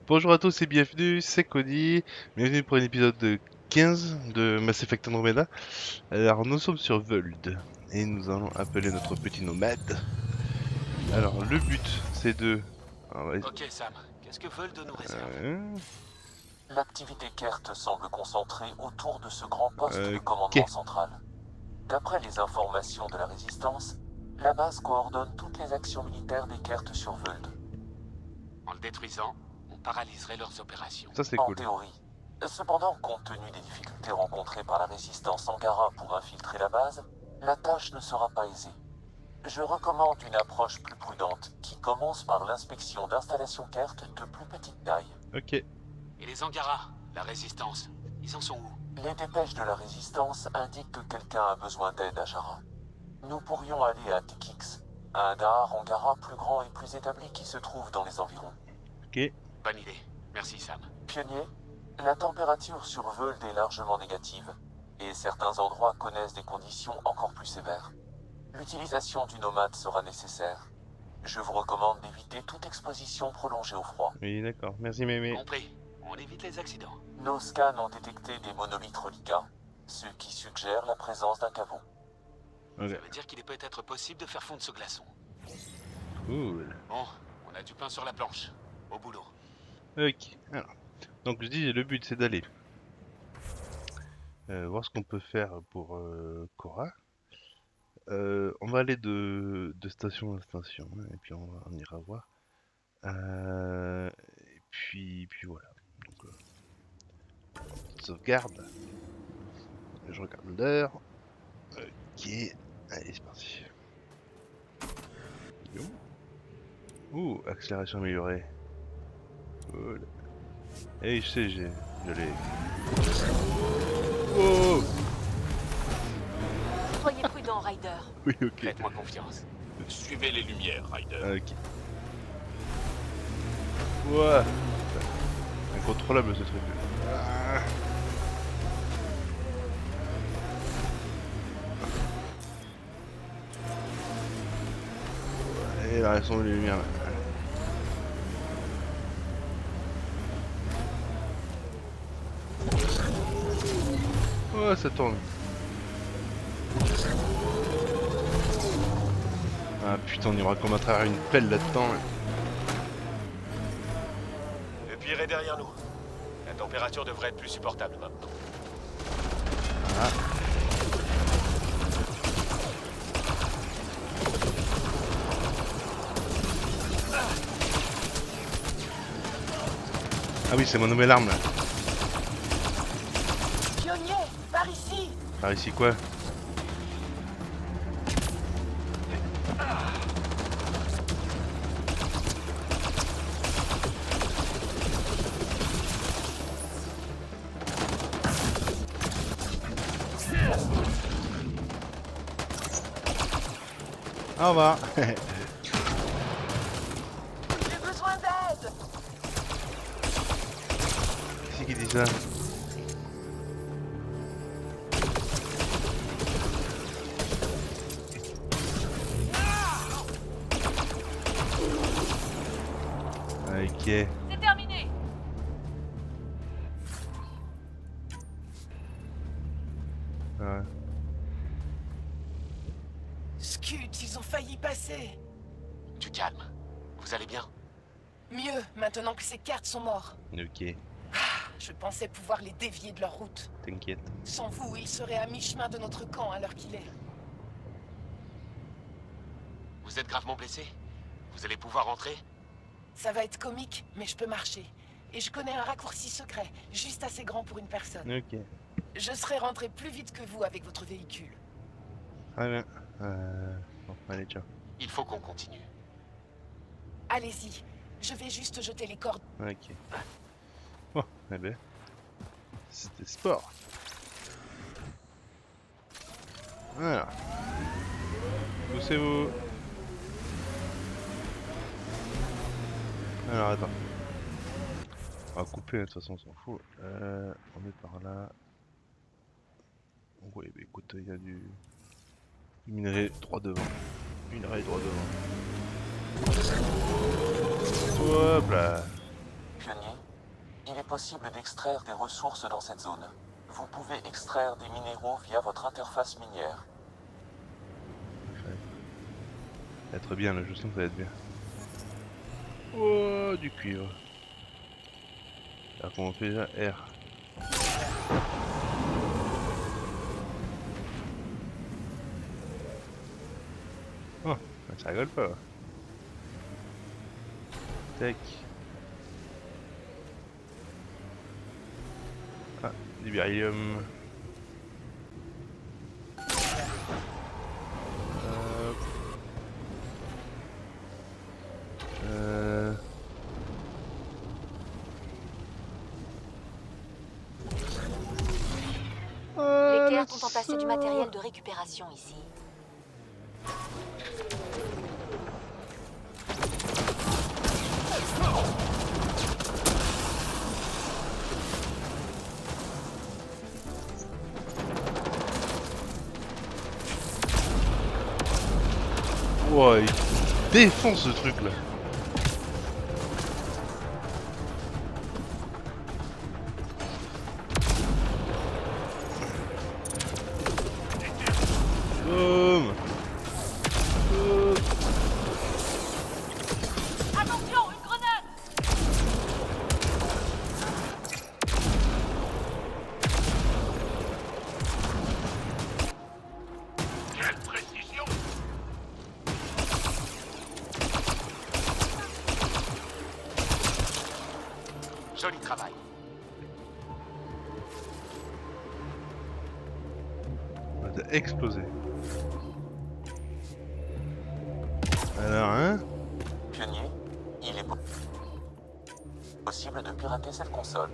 Bonjour à tous et bienvenue, c'est Cody. Bienvenue pour un épisode de 15 de Mass Effect Andromeda. Alors nous sommes sur Voeld et nous allons appeler notre petit nomade. Alors le but c'est de... Ah ouais, Ok Sam, qu'est-ce que Voeld nous réserve? euh, L'activité Kert semble concentrée autour de ce grand poste de ok, commandement central. D'après les informations de la Résistance, la base coordonne toutes les actions militaires des Kert sur Voeld. En le détruisant, on paralyserait leurs opérations. ça c'est En cool. théorie. Cependant, compte tenu des difficultés rencontrées par la Résistance Angara pour infiltrer la base, la tâche ne sera pas aisée. Je recommande une approche plus prudente qui commence par l'inspection d'installations Kert de plus petite taille. Ok, Et les Angara, la résistance, ils en sont où? Les dépêches de la Résistance indiquent que quelqu'un a besoin d'aide à Jara. Nous pourrions aller à Tikix, un dahar Angara plus grand et plus établi qui se trouve dans les environs. ok, Bonne idée, merci Sam. Pionnier, la température sur Voeld est largement négative, et certains endroits connaissent des conditions encore plus sévères. L'utilisation du nomade sera nécessaire. Je vous recommande d'éviter toute exposition prolongée au froid. oui d'accord, merci mémé. Compris, on évite les accidents. Nos scans ont détecté des monolithes reliquats, ce qui suggère la présence d'un caveau. Ok, Ça veut dire qu'il est peut-être possible de faire fondre ce glaçon. cool. Bon, on a du pain sur la planche. Au boulot. Ok, alors, donc je dis le but c'est d'aller voir ce qu'on peut faire pour Cora. On va aller de station en station, hein, et puis on ira voir. Et puis voilà. Donc, sauvegarde. Je regarde l'heure. Ok. Allez, c'est parti. Yo. Ouh, accélération améliorée. Cool. Et je sais, je l'ai. Oh. Soyez prudent, Ryder. Oui, ok. Faites-moi confiance. Suivez les lumières, Ryder. Ok. Ouah. Incontrôlable ce truc. Ah. Et là, elles sont les lumières là. Oh, ça tourne. Ah putain, on y aura comme à travers une pelle là-dedans. Le pire est derrière nous. La température devrait être plus supportable maintenant. Ah. Ah oui, c'est mon nouvelle arme là. Pionnier, par ici. Par ici quoi? Au revoir. J'ai besoin d'aide. Qui c'est qui dit ça? Ok. C'est terminé. Ouais. Scut, ils ont failli passer. Du calme. Vous allez bien? Mieux, maintenant que ces cartes sont morts. Ok, Je pensais pouvoir les dévier de leur route. t'inquiète. Sans vous, ils seraient à mi-chemin de notre camp à l'heure qu'il est. Vous êtes gravement blessé? Vous allez pouvoir rentrer? Ça va être comique, mais je peux marcher. Et je connais un raccourci secret, juste assez grand pour une personne. Ok, Je serai rentré plus vite que vous avec votre véhicule. très bien. Bon, allez, ciao. Il faut qu'on continue. Allez-y, je vais juste jeter les cordes. Ok. Oh, eh ben. C'était sport. Voilà. Poussez-vous. Alors, attends. On va couper, de toute façon, on s'en fout. On est par là. Oui, bah écoute, il y a du minerai droit devant. Minerai droit devant. Hop là. Pionnier, possible d'extraire des ressources dans cette zone. Vous pouvez extraire des minéraux via votre interface minière. Ça va être bien là, je sens que ça va être bien. Oh, du cuivre. Alors comment on fait déjà R. Oh, ça rigole pas. Tac. Ah, du beryllium. Les Kert ont entassé du matériel de récupération ici. Wow, il défonce ce truc là. Boum. Boum. Attention, une grenade! Quelle précision! Joli travail. Ça a explosé. Alors hein? Pionnier, il est possible de pirater cette console.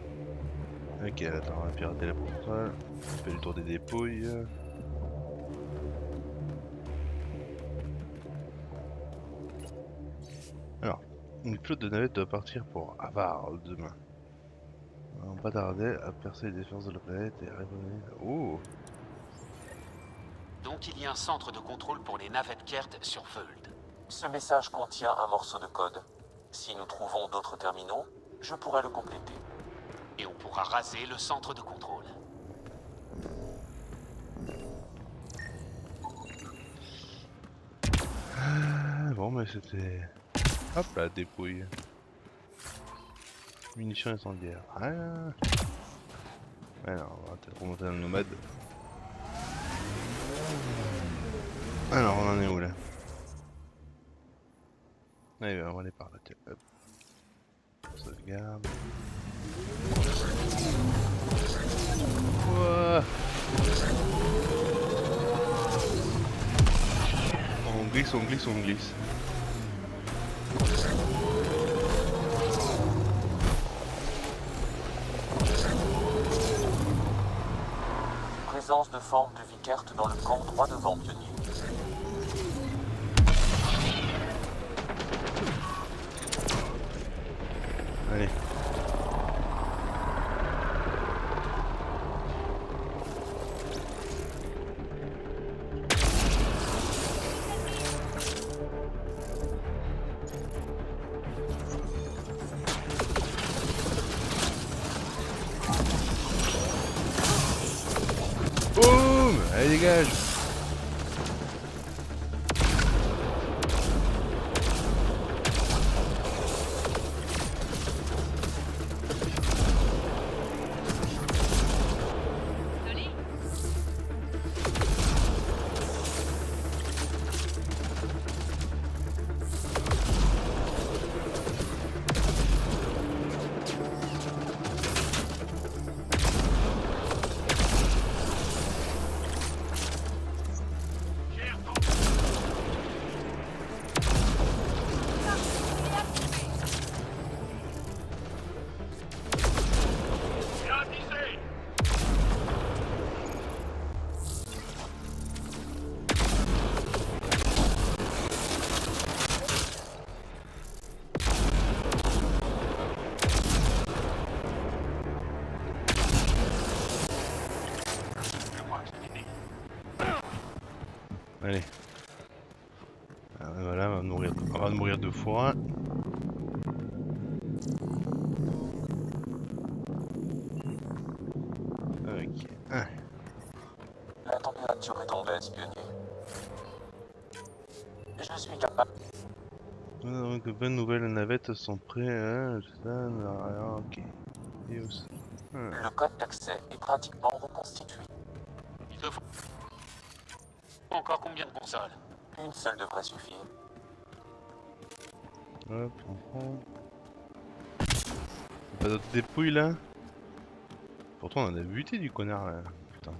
Ok, attends, on va pirater la console. On fait le tour des dépouilles. Alors, une flotte de navettes doit partir pour Avar demain. On va pas tarder à percer les défenses de la planète et révéler... Oh! Donc il y a un centre de contrôle pour les navettes Kert sur Völd. Ce message contient un morceau de code. Si nous trouvons d'autres terminaux, je pourrai le compléter. Et on pourra raser le centre de contrôle. Ah, bon, mais c'était... Hop là, dépouille. Munitions incendiaires. Ah. Alors, on va peut-être remonter dans le nomade. Alors, on en est où là? Allez, on va aller par là, tiens, hop. Sauvegarde. Ouah. On glisse, on glisse, on glisse. Présence de forme de Vikert dans le camp droit devant, Pionnier. Allez. Boum! Allez, dégage! Joli. Bien visé! Allez. Ah, voilà, on va mourir de froid. capturer ton bête, pionnier. Je suis capable. Donc, bonne nouvelle, les navettes sont prêtes. Hein, ok. Et aussi. Le code d'accès est pratiquement reconstitué. Il te faut encore combien de consoles? Une seule devrait suffire. Hop, on prend. Y'a pas d'autres dépouilles là? Pourtant on en a buté du connard là. Putain.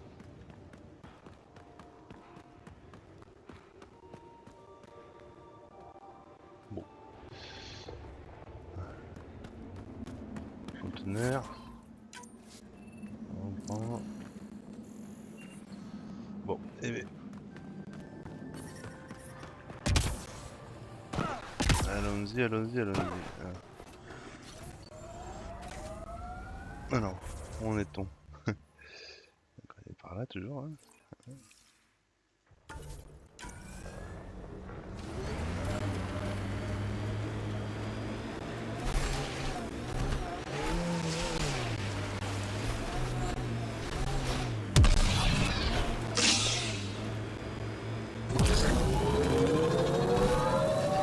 Bon. Conteneur. On prend. Bon, et bien. Allons-y, allons-y, allons-y. Ah non, où en est-on? Elle est par là toujours, hein.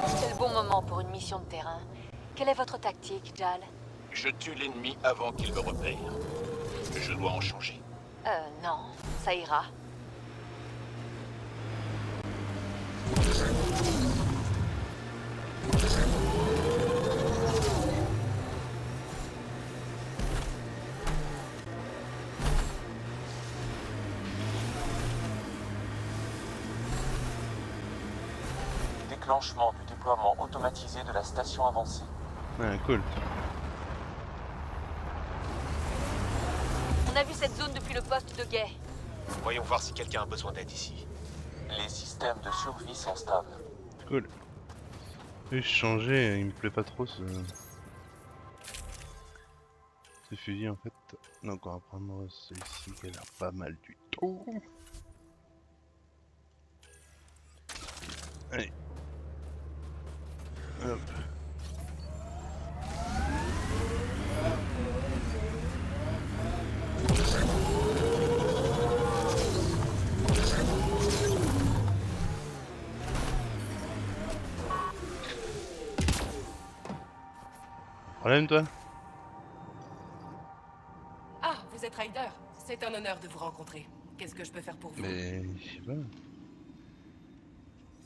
C'est le bon moment pour une mission de terrain. Quelle est votre tactique, Jal? Je tue l'ennemi avant qu'il me repère. Je dois en changer. Non, ça ira. Déclenchement du déploiement automatisé de la station avancée. Ouais, cool. On a vu cette zone depuis le poste de guet. Voyons voir si quelqu'un a besoin d'aide ici. Les systèmes de survie sont stables. Cool. Et changer, il me plaît pas trop ce fusil en fait. Donc on va prendre celui-ci qui a l'air pas mal du tout. Allez. Hop. Problème toi? Ah, vous êtes Ryder. C'est un honneur de vous rencontrer. Qu'est-ce que je peux faire pour vous? Mais je sais pas.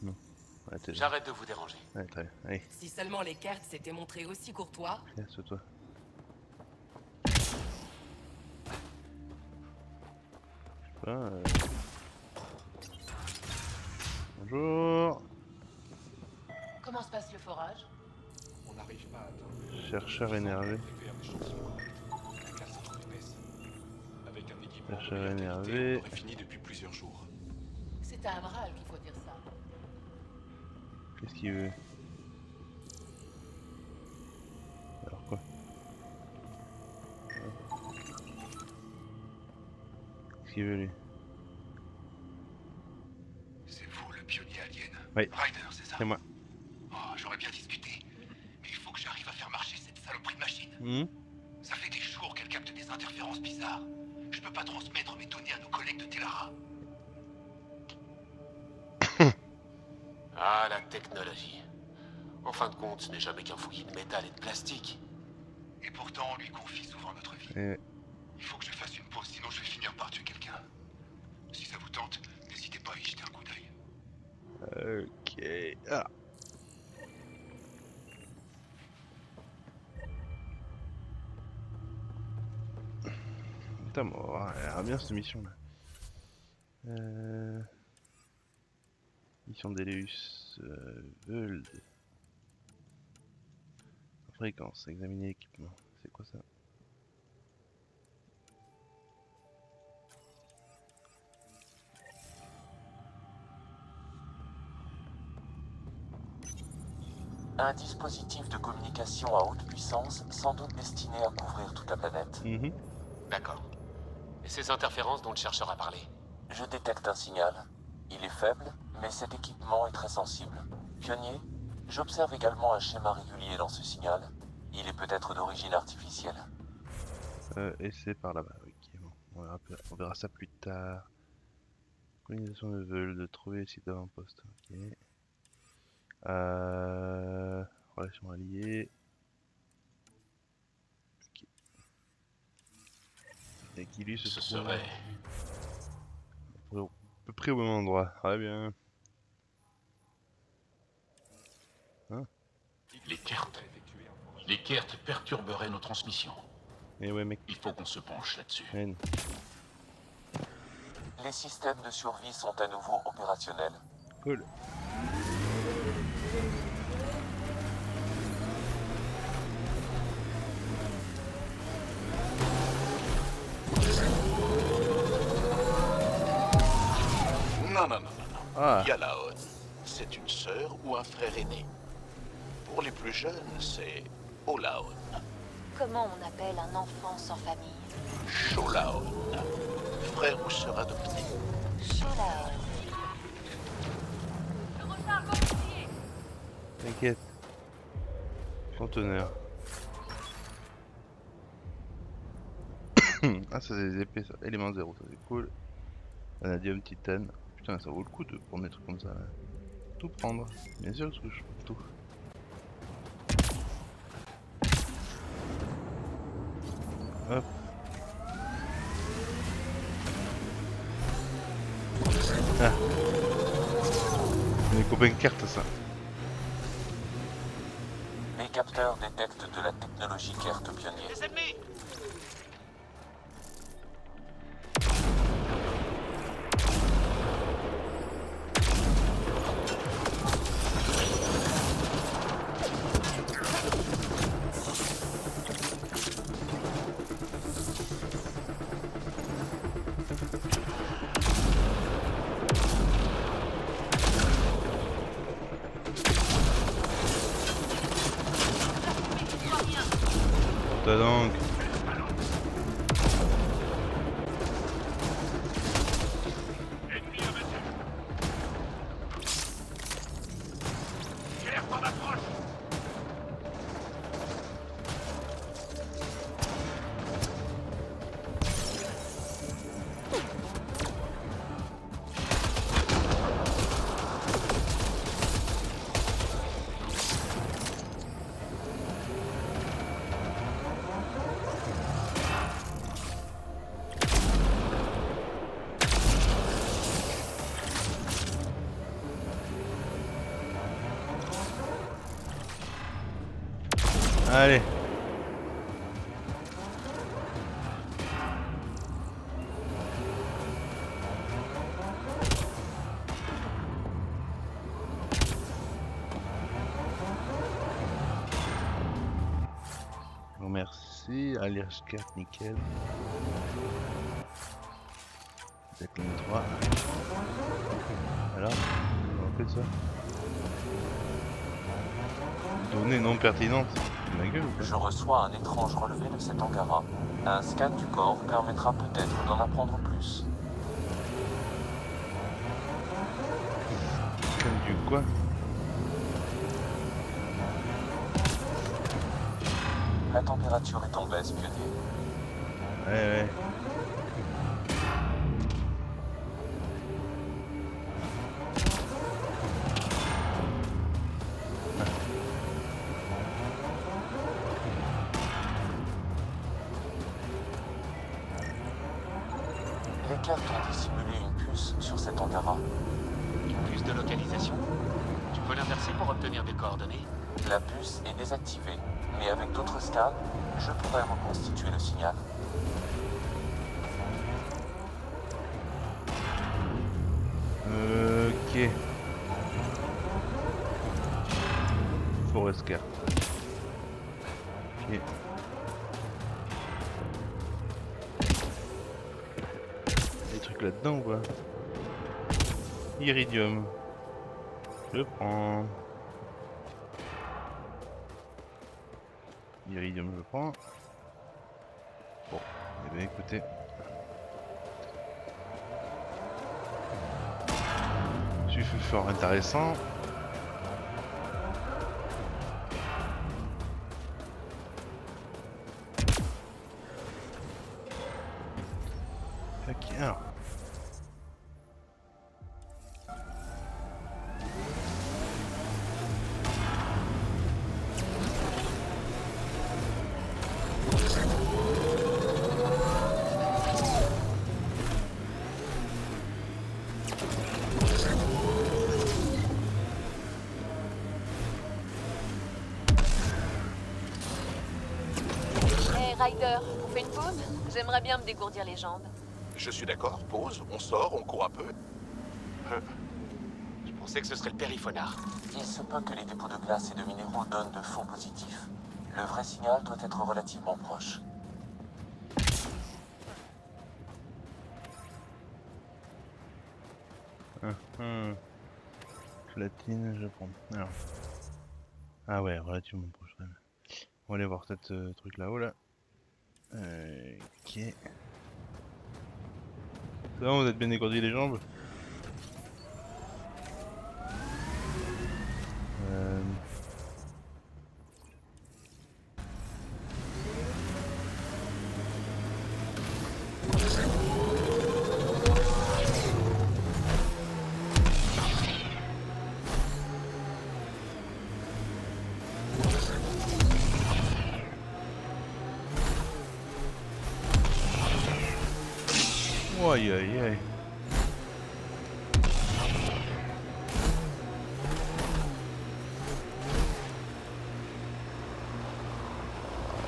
Non. Ouais, t'es là. J'arrête de vous déranger. Ouais, très bien. Allez, Si seulement les cartes s'étaient montrées aussi courtois. casse-toi. Je sais pas. Bonjour. Comment se passe le forage? On n'arrive pas à atteindre Chercheur énervé. un échantillon. La glace est trop épaisse. Avec un équipement Chercheur de meilleure qualité, énervé. on aurait fini depuis plusieurs jours. C'est à Amral qu'il faut dire ça. Qu'est-ce qu'il veut? Alors quoi? Qu'est-ce qu'il veut lui? C'est vous le pionnier alien. Oui. Ryder, c'est ça? C'est moi. Oh, j'aurais bien discuté. Mais il faut que j'arrive à faire marcher cette saloperie de machine. Hmm. Ça fait des jours qu'elle capte des interférences bizarres. Je peux pas transmettre mes données à nos collègues de Tellara. Ah, la technologie. En fin de compte, ce n'est jamais qu'un fouillis de métal et de plastique. Et pourtant, on lui confie souvent notre vie. Et... Il faut que je fasse une pause, sinon je vais finir par tuer quelqu'un. Si ça vous tente, n'hésitez pas à y jeter un coup d'œil. Ok. Ah. Putain, bon, elle a l'air bien cette mission là. Mission d'Eleus. Völd. Fréquence, examiner l'équipement. C'est quoi ça? Un dispositif de communication à haute puissance, sans doute destiné à couvrir toute la planète. D'accord. Et ces interférences dont le chercheur a parlé? Je détecte un signal. Il est faible, mais cet équipement est très sensible. Pionnier, j'observe également un schéma régulier dans ce signal. Il est peut-être d'origine artificielle. Et c'est par là-bas, ok. Bon, on verra ça plus tard. Colonisation de Veulde, trouver les sites d'avant-poste. Ok. Relations alliées. Ok. Et qui lui se Ce trouve serait... à peu près au même endroit. Très bien. Hein? Les cartes. Les cartes perturberaient nos transmissions. Eh ouais mec. Il faut qu'on se penche là-dessus. Man. Les systèmes de survie sont à nouveau opérationnels. Cool. Non, non, non, non, non. Ah. Yalaon, c'est une sœur ou un frère aîné. Pour les plus jeunes, c'est Olaon, Comment on appelle un enfant sans famille? Sholaon, frère ou sœur adopté. Sholaon. T'inquiète. Conteneur. Ah ça c'est des épées ça. Élément 0, ça c'est cool. Vanadium, titane. Putain ça vaut le coup de prendre des trucs comme ça. Là. Tout prendre. Bien sûr parce que je prends tout. Hop. Ah. Les copains cartes ça. Les capteurs détectent de la technologie Kert pionnier. Les ennemis! T'as donc. Allez. Oh, merci. Alliage 4, nickel. Décline 3. Alors, on fait ça. Données non pertinentes. Ma gueule ou pas? Je reçois un étrange relevé de cet Angara. Un scan du corps permettra peut-être d'en apprendre plus. Comme du quoi? La température est en baisse, pionnier. Ouais. Les cartes ont dissimulé une puce sur cet Angara. Une puce de localisation. Tu peux l'inverser pour obtenir des coordonnées? La puce est désactivée, mais avec d'autres scans, je pourrais reconstituer le signal. Ok. Forest carte. Ok. Des trucs là-dedans ou quoi? Iridium. Je prends. Iridium, je prends. Bon, eh bien écoutez. Tu fais fort intéressant. Ok, alors. Ryder, on fait une pause? J'aimerais bien me dégourdir les jambes. Je suis d'accord, pause, on sort, on court un peu. Je pensais que ce serait le périphonard. Il se peut que les dépôts de glace et de minéraux donnent de faux positifs. Le vrai signal doit être relativement proche. Platine, je prends. Alors. Ah ouais, relativement proche. Ouais. On va aller voir cette truc là-haut là. Ok. C'est bon, vous êtes bien dégourdi les jambes? Aïe aïe aïe.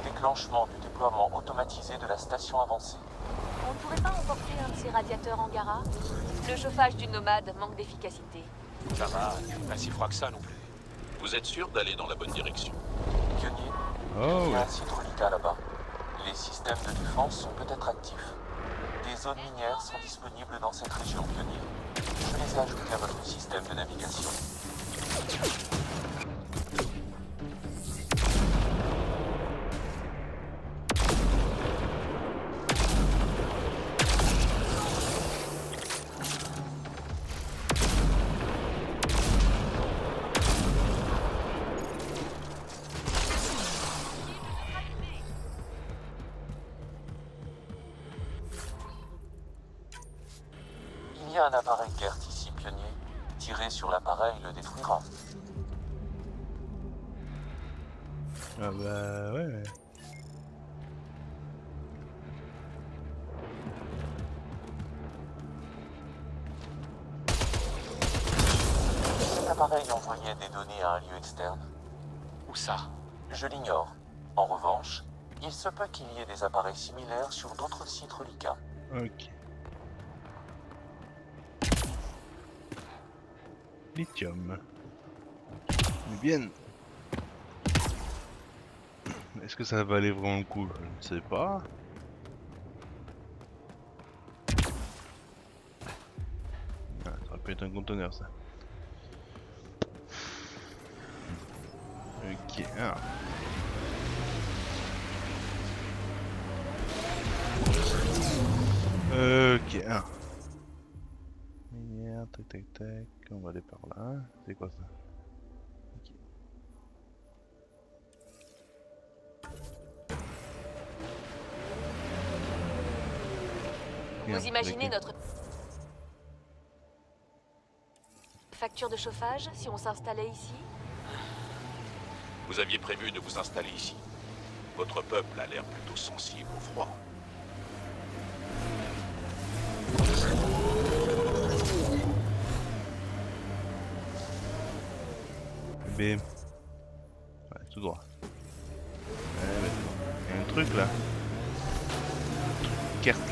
Déclenchement du déploiement automatisé de la station avancée. On ne pourrait pas emporter un de ces radiateurs en garage? Le chauffage du nomade manque d'efficacité. Ça va, pas si froid que ça non plus. Vous êtes sûr d'aller dans la bonne direction? Pionnier, Oh il y a ouais. un site reliquat là-bas. Les systèmes de défense sont peut-être actifs. Des zones minières sont disponibles dans cette région, Pionnier. Je les ai ajoutées à votre système de navigation. Il y a un appareil Gert ici, Pionnier. Tirer sur l'appareil le détruira. Ah bah ouais. Cet appareil envoyait des données à un lieu externe. Où ça? Je l'ignore. En revanche, il se peut qu'il y ait des appareils similaires sur d'autres sites reliquats. Ok. Lithium. Bien. Est-ce que ça valait vraiment le coup? Je ne sais pas. Ah, ça aurait pu être un conteneur ça. Ok. Ah. Ok. Ah. Minière, tac tac tac. On va aller par là. C'est quoi ça? Ok. Merde, Vous imaginez ok. notre facture de chauffage si on s'installait ici? Vous aviez prévu de vous installer ici. Votre peuple a l'air plutôt sensible au froid. B. Ouais, tout droit. Ouais, mais il y a un truc là. Kert là.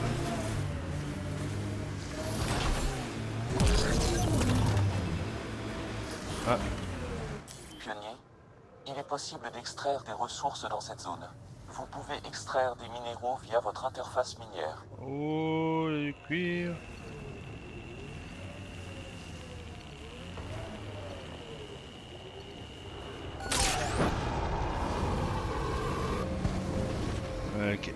Ah, Pionnier, il est possible d'extraire des ressources dans cette zone. Vous pouvez extraire des minéraux via votre interface minière. oh, il y a du cuir. Ok.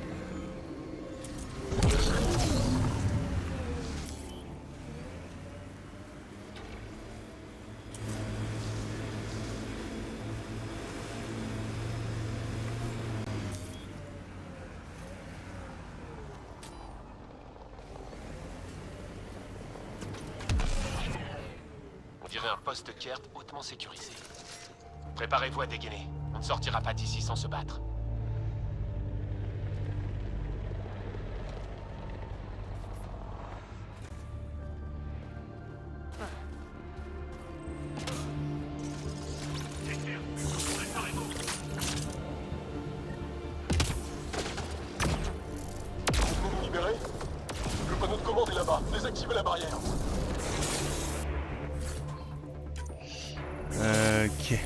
On dirait un poste Kert hautement sécurisé. Préparez-vous à dégainer. On ne sortira pas d'ici sans se battre. là, désactivez la barrière. Ok.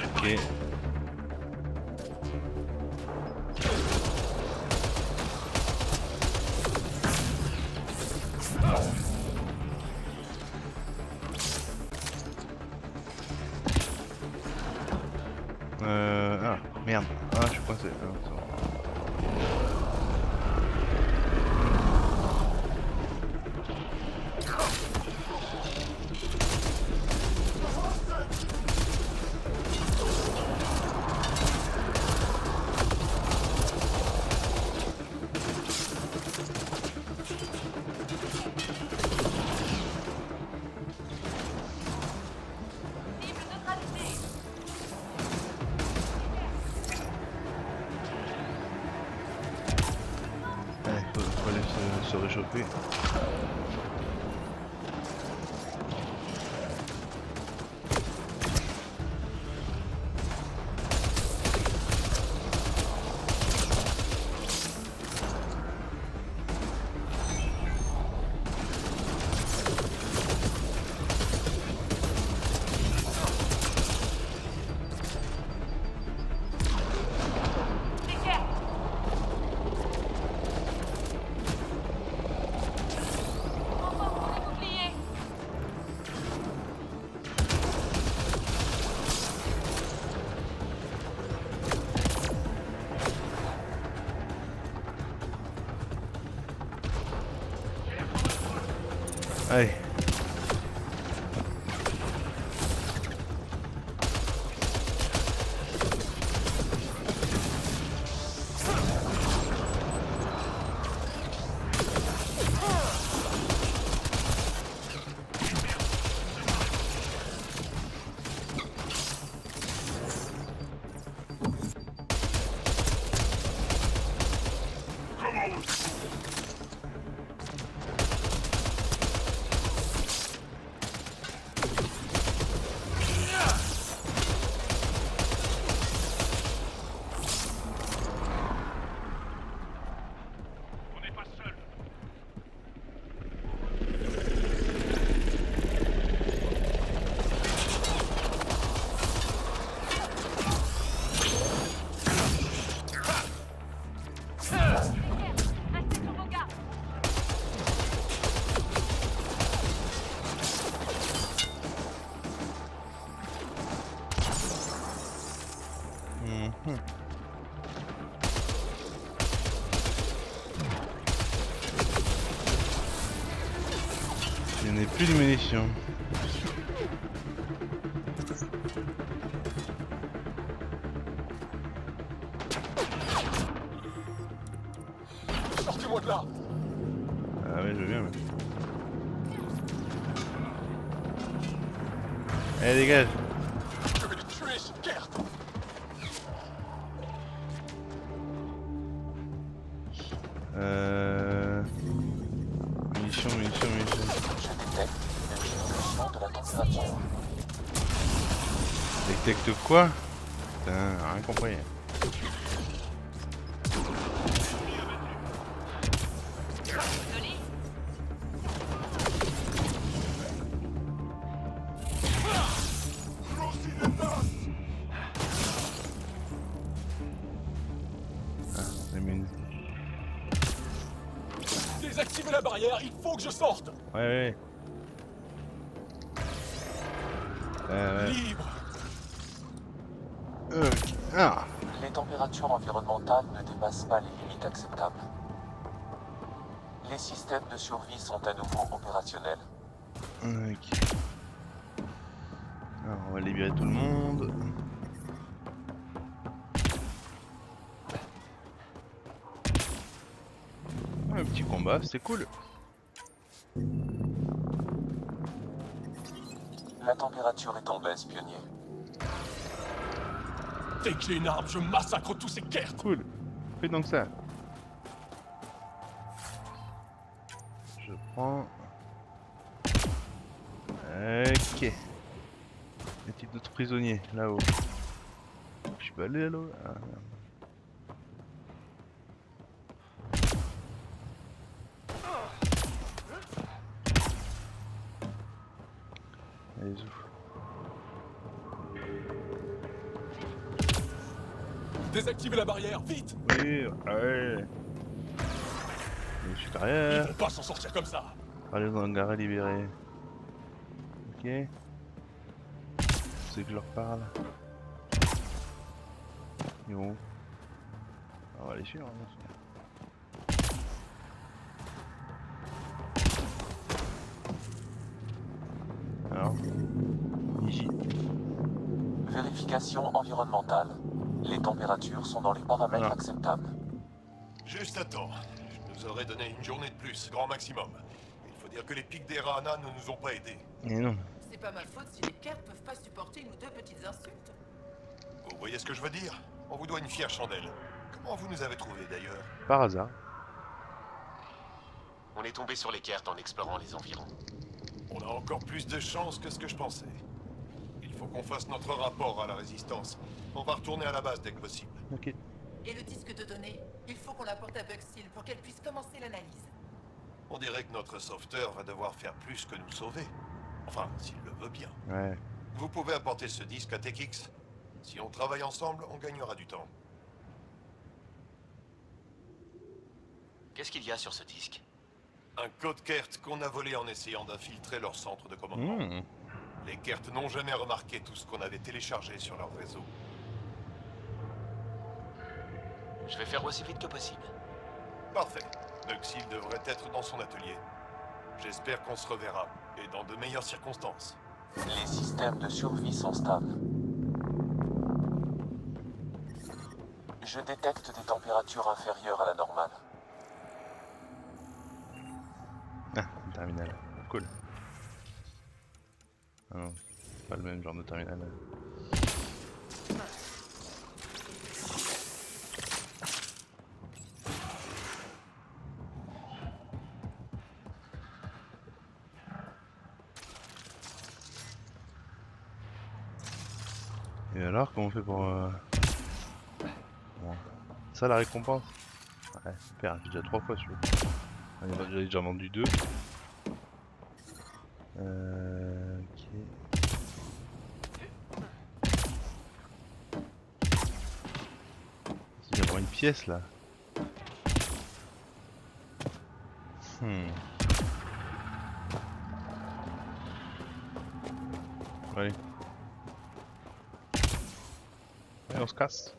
Ok. Ah, merde. Ah, je suis coincé. Ah, c'est bon. Ouais, faut aller se réchauffer. Allez. Je n'ai plus de munitions. Sortez-moi de là. Ah ouais, je viens. Mais... Allez, dégage. Je vais le tuer, ce Kert. Munitions. Je détecte une diminution de la température. Détecte quoi? Putain, rien compris. Ah, les munitions. Désactivez la barrière, il faut que je sorte. Ouais. Ouais. Libre. Ah. Les températures environnementales ne dépassent pas les limites acceptables. Les systèmes de survie sont à nouveau opérationnels. Ok. Alors, on va libérer tout le monde. Un petit combat, c'est cool. La température est en baisse, pionnier. Dès que j'ai une arme, je massacre tous ces Kert. Cool. Fais donc ça. Je prends. Ok. Y a-t-il d'autres prisonniers là-haut? Je suis peux aller là. Ah, allez, ouf. Désactivez la barrière, vite! Oui, ouais. Je suis Ils derrière. vont pas s'en sortir comme ça! Allez dans le hangar libéré. Ok. C'est que je leur parle. Ils vont où? On va les suivre. Alors, Iji. Vérification environnementale. Les températures sont dans les paramètres Voilà. acceptables. Juste à temps. Je nous aurais donné une journée de plus, grand maximum. Il faut dire que les pics des Rana ne nous ont pas aidés. Et non. C'est pas ma faute si les Kert peuvent pas supporter une ou deux petites insultes. Vous voyez ce que je veux dire? On vous doit une fière chandelle. Comment vous nous avez trouvés d'ailleurs? Par hasard. On est tombé sur les Kert en explorant les environs. On a encore plus de chance que ce que je pensais. Il faut qu'on fasse notre rapport à la résistance. On va retourner à la base dès que possible. Ok. Et le disque de données, il faut qu'on l'apporte à Bugsteel pour qu'elle puisse commencer l'analyse. On dirait que notre sauveteur va devoir faire plus que nous sauver. Enfin, s'il le veut bien. Ouais. Vous pouvez apporter ce disque à TechX. Si on travaille ensemble, on gagnera du temps. Qu'est-ce qu'il y a sur ce disque? Un code Kert qu'on a volé en essayant d'infiltrer leur centre de commandement. Mmh. Les Kert n'ont jamais remarqué tout ce qu'on avait téléchargé sur leur réseau. Je vais faire aussi vite que possible. Parfait. Buxil devrait être dans son atelier. J'espère qu'on se reverra, et dans de meilleures circonstances. Les systèmes de survie sont stables. Je détecte des températures inférieures à la normale. Ah, un terminal. Cool. Ah non, c'est pas le même genre de terminal. Et alors, comment on fait pour... Bon. Ça, la récompense? Ouais, super, j'ai déjà 3 fois celui-là. J'en ai déjà vendu 2. Ok. Il y a vraiment une pièce là. Allez. Allez, on se casse.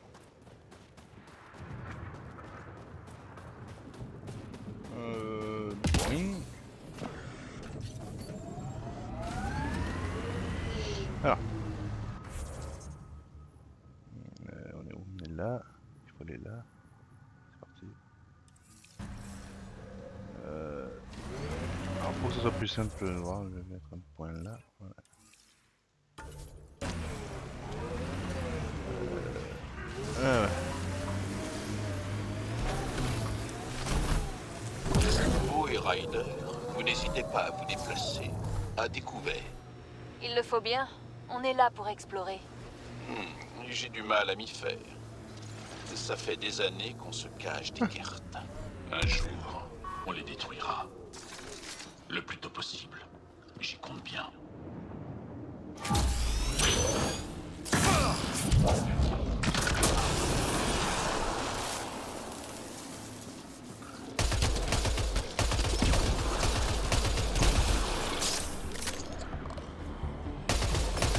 Boing. Alors. On est où? On est là. Il faut aller là. C'est parti. Alors pour que ce soit plus simple de voir, je vais mettre un point là. Voilà. Ah ouais. Vous et Ryder, vous n'hésitez pas à vous déplacer. À découvert. Il le faut bien. On est là pour explorer. J'ai du mal à m'y faire. Ça fait des années qu'on se cache des Kert. Un jour, on les détruira. Le plus tôt possible. J'y compte bien.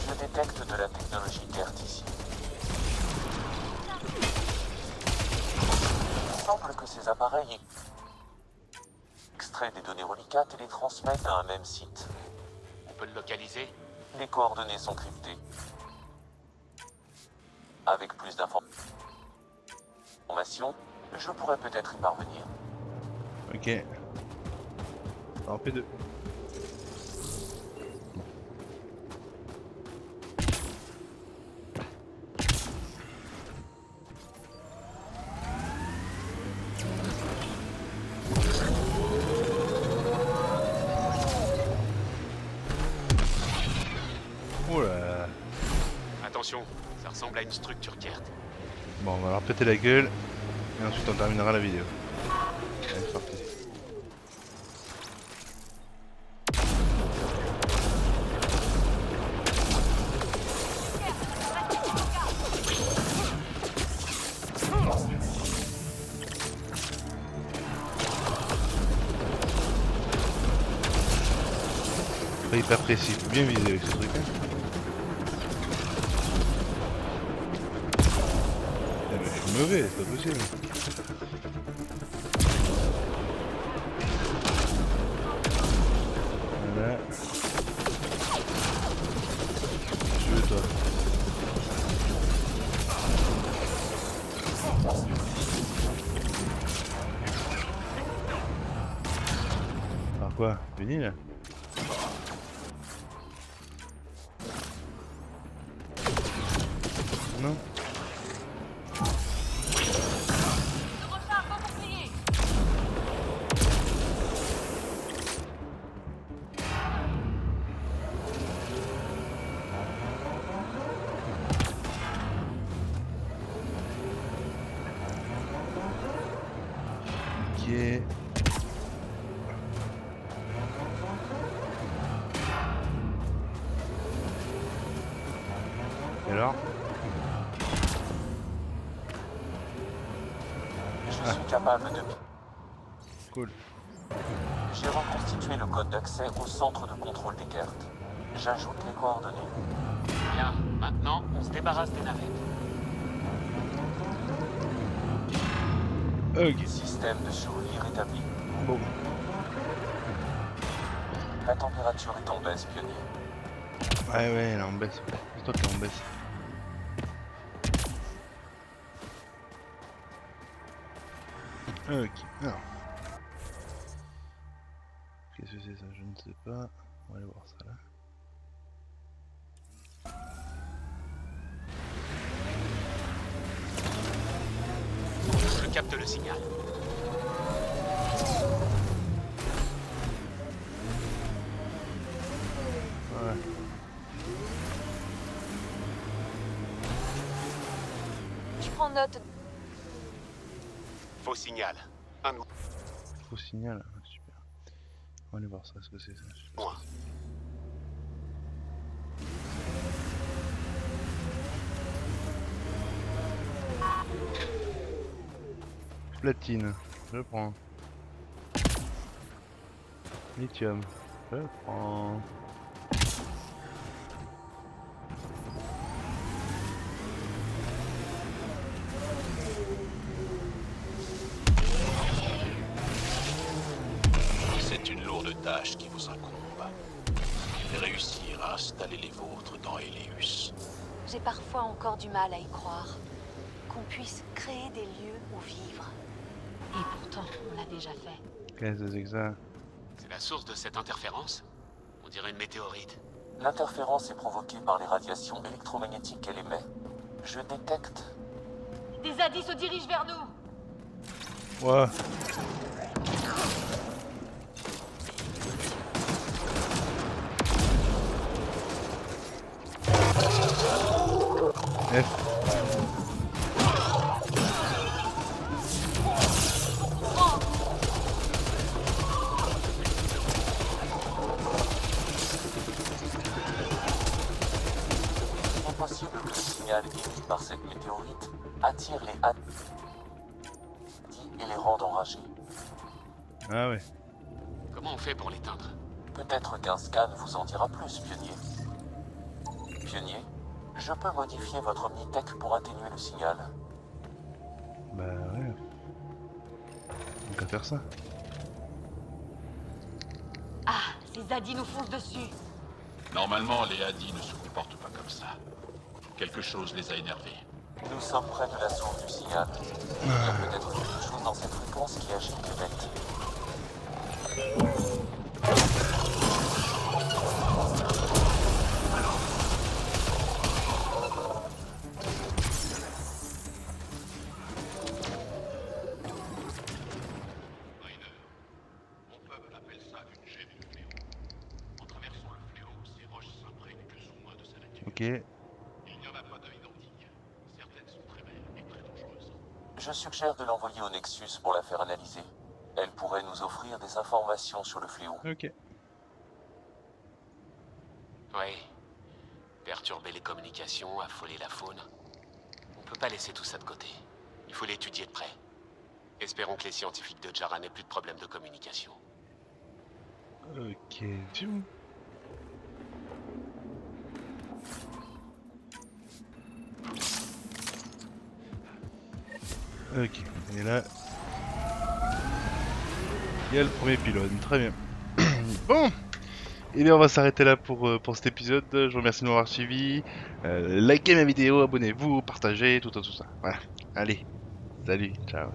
Je détecte de la technologie Kert ici. Il semble que ces appareils extraient des données reliquates et les transmettent à un même site. On peut le localiser? Les coordonnées sont cryptées. Avec plus d'informations, je pourrais peut-être y parvenir. Ok. En P2. Oula. Attention, ça ressemble à une structure Kert. Bon, on va leur péter la gueule et ensuite on terminera la vidéo. Allez, c'est parti. Pas hyper précis, faut bien viser avec ce truc. Hein. Eh ben, je suis mauvais, c'est pas possible. Voilà. Je veux toi. Alors quoi? Fini là? Non? Ok. Et alors? Je suis capable de... Cool. J'ai reconstitué le code d'accès au centre de contrôle des cartes. J'ajoute les coordonnées. Bien, maintenant, on se débarrasse des navettes. Ok. Système de survie rétabli. Bon. La température est en baisse, pionnier. Ouais, ouais, elle est en baisse. C'est toi qui es en baisse. Ok. Alors. Qu'est-ce que c'est ça? Je ne sais pas. On va aller voir ça là. Je capte le signal. Ouais. Je prends note. Faux signal. Un Faux signal. Ah, super. On va aller voir ça. Ce que c'est ça. Je sais pas. point. Platine. Je prends. Lithium. Je prends. C'est une lourde tâche qui vous incombe. Réussir à installer les vôtres dans Eleus. J'ai parfois encore du mal à y croire. Qu'on puisse créer des lieux où vivre. Et pourtant, on l'a déjà fait. Qu'est-ce que c'est que ça? C'est la source de cette interférence? On dirait une météorite. L'interférence est provoquée par les radiations électromagnétiques qu'elle émet. Je détecte... Des zadis se dirigent vers nous. Ouais. F. Impossible que le signal émis par cette météorite attire les Hadis et les rende enragés. Ah ouais. Comment on fait pour l'éteindre? Peut-être qu'un scan vous en dira plus, pionnier. Pionnier, je peux modifier votre Omnitech pour atténuer le signal. Bah ouais. On peut faire ça. Ah, ces zadis nous foncent dessus. Normalement, les Hadis ne se comportent pas comme ça. Quelque chose les a énervés. Nous sommes près de la source du signal. Il y a peut-être quelque chose dans cette fréquence qui agite les bêtes. Mon peuple appelle ça une gemme de fléau. En traversant le fléau, ces roches s'imprègnent plus ou moins de sa nature. Ok. Il n'y en a pas d'un identique. Certaines sont très belles et très dangereuses. Je suggère de l'envoyer au Nexus pour la faire analyser. Elle pourrait nous offrir des informations sur le fléau. Ok. Oui. Perturber les communications, affoler la faune. On peut pas laisser tout ça de côté. Il faut l'étudier de près. Espérons que les scientifiques de Jara n'aient plus de problèmes de communication. Ok, zoom. Ok, et là, il y a le premier pylône, très bien. Bon, et bien on va s'arrêter là pour cet épisode. Je vous remercie de m'avoir suivi. Likez ma vidéo, abonnez-vous, partagez, tout ça, tout ça. Voilà, allez, salut, ciao.